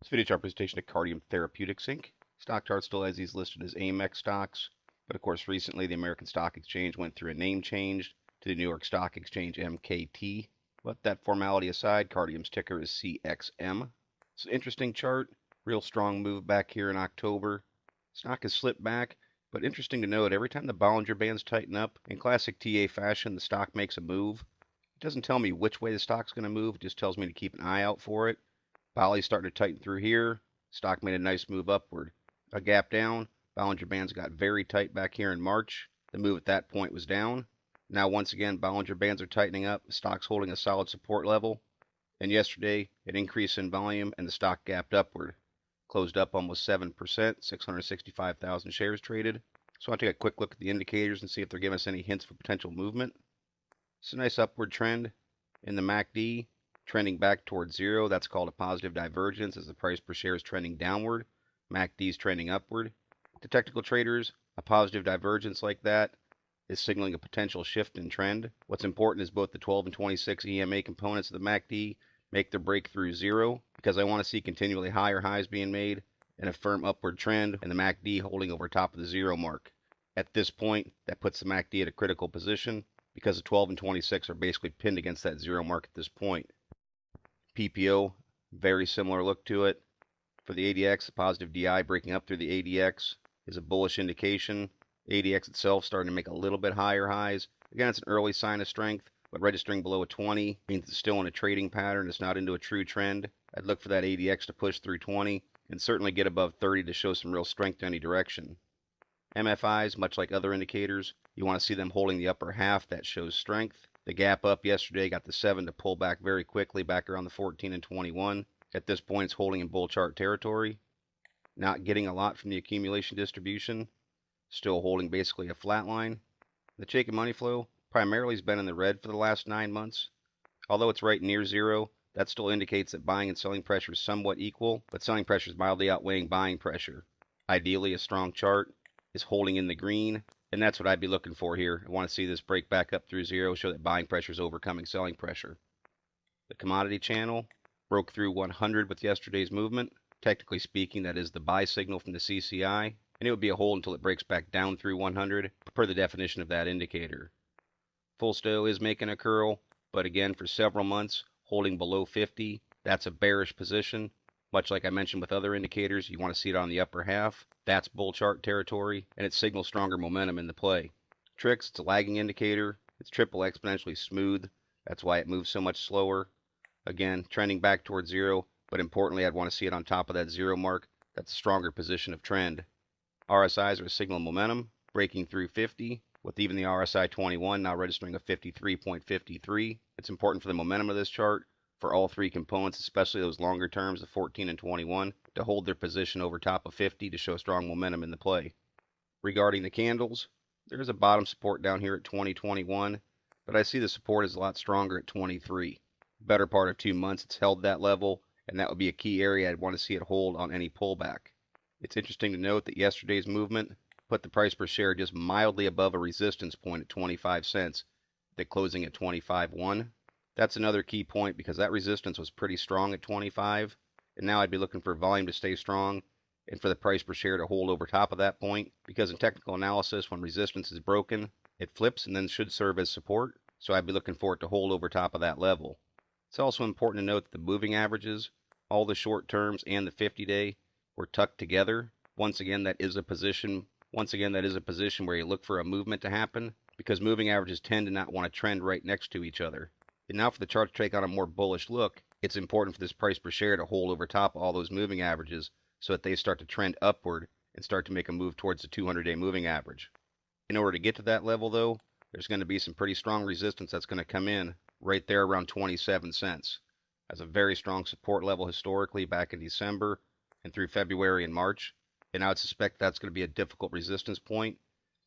This video chart presentation of Cardium Therapeutics Inc. Stock chart still has these listed as AMEX stocks, but of course recently the American Stock Exchange went through a name change to the New York Stock Exchange MKT. But that formality aside, Cardium's ticker is CXM. It's an interesting chart, real strong move back here in October. Stock has slipped back, but interesting to note, every time the Bollinger Bands tighten up, in classic TA fashion, the stock makes a move. It doesn't tell me which way the stock's going to move, it just tells me to keep an eye out for it. Bolly's starting to tighten through here. Stock made a nice move upward. A gap down. Bollinger Bands got very tight back here in March. The move at that point was down. Now once again, Bollinger Bands are tightening up. The stock's holding a solid support level. And yesterday, an increase in volume and the stock gapped upward. Closed up almost 7%, 665,000 shares traded. So I want to take a quick look at the indicators and see if they're giving us any hints for potential movement. It's a nice upward trend in the MACD. Trending back towards zero, that's called a positive divergence as the price per share is trending downward. MACD is trending upward. To technical traders, a positive divergence like that is signaling a potential shift in trend. What's important is both the 12 and 26 EMA components of the MACD make their break through zero, because I want to see continually higher highs being made and a firm upward trend and the MACD holding over top of the zero mark. At this point, that puts the MACD at a critical position because the 12 and 26 are basically pinned against that zero mark at this point. PPO, very similar look to it. For the ADX, the positive DI breaking up through the ADX is a bullish indication. ADX itself starting to make a little bit higher highs. Again, it's an early sign of strength, but registering below a 20 means it's still in a trading pattern. It's not into a true trend. I'd look for that ADX to push through 20 and certainly get above 30 to show some real strength in any direction. MFIs, much like other indicators, you want to see them holding the upper half. That shows strength. The gap up yesterday got the 7 to pull back very quickly, back around the 14 and 21. At this point, it's holding in bull chart territory. Not getting a lot from the accumulation distribution. Still holding basically a flat line. The Chaikin money flow primarily has been in the red for the last 9 months. Although it's right near zero, that still indicates that buying and selling pressure is somewhat equal, but selling pressure is mildly outweighing buying pressure. Ideally, a strong chart is holding in the green. And that's what I'd be looking for here. I want to see this break back up through zero, show that buying pressure is overcoming selling pressure. The commodity channel broke through 100 with yesterday's movement. Technically speaking, that is the buy signal from the CCI, and it would be a hold until it breaks back down through 100, per the definition of that indicator. Full Stow is making a curl, but again, for several months, holding below 50. That's a bearish position. Much like I mentioned with other indicators, you want to see it on the upper half. That's bull chart territory, and it signals stronger momentum in the play. Tricks, it's a lagging indicator. It's triple exponentially smooth. That's why it moves so much slower. Again, trending back towards zero, but importantly, I'd want to see it on top of that zero mark. That's a stronger position of trend. RSIs are a signal of momentum, breaking through 50, with even the RSI 21 now registering a 53.53. It's important for the momentum of this chart, for all three components, especially those longer terms, the 14 and 21, to hold their position over top of 50 to show strong momentum in the play. Regarding the candles, there's a bottom support down here at 2021, but I see the support is a lot stronger at 23. Better part of 2 months, it's held that level, and that would be a key area I'd want to see it hold on any pullback. It's interesting to note that yesterday's movement put the price per share just mildly above a resistance point at 25 cents, that closing at 25.1. That's another key point because that resistance was pretty strong at 25, and now I'd be looking for volume to stay strong and for the price per share to hold over top of that point, because in technical analysis, when resistance is broken, it flips and then should serve as support, so I'd be looking for it to hold over top of that level. It's also important to note that the moving averages, all the short terms and the 50-day, were tucked together. Once again, that is a position where you look for a movement to happen, because moving averages tend to not want to trend right next to each other. And now for the chart to take on a more bullish look, it's important for this price per share to hold over top of all those moving averages so that they start to trend upward and start to make a move towards the 200-day moving average. In order to get to that level, though, there's going to be some pretty strong resistance that's going to come in right there around 27 cents. That's a very strong support level historically back in December and through February and March. And I would suspect that's going to be a difficult resistance point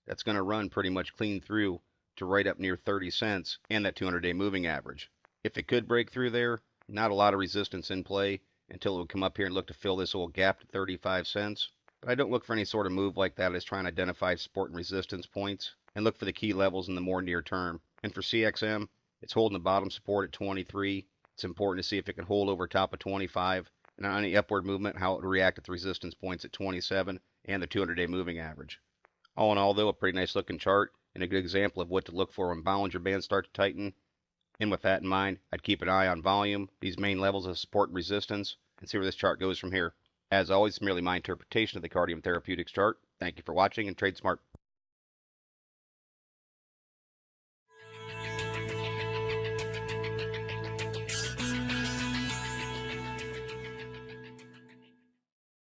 that's going to run pretty much clean through to right up near 30 cents and that 200-day moving average. If it could break through there, not a lot of resistance in play until it would come up here and look to fill this old gap to 35 cents. But I don't look for any sort of move like that as trying to identify support and resistance points, and look for the key levels in the more near term. And for CXM, it's holding the bottom support at 23. It's important to see if it can hold over top of 25 and on any upward movement, how it would react at the resistance points at 27 and the 200-day moving average. All in all, though, a pretty nice looking chart and a good example of what to look for when Bollinger Bands start to tighten. And with that in mind, I'd keep an eye on volume, these main levels of support and resistance, and see where this chart goes from here. As always, it's merely my interpretation of the Cardium Therapeutics chart. Thank you for watching, and trade smart.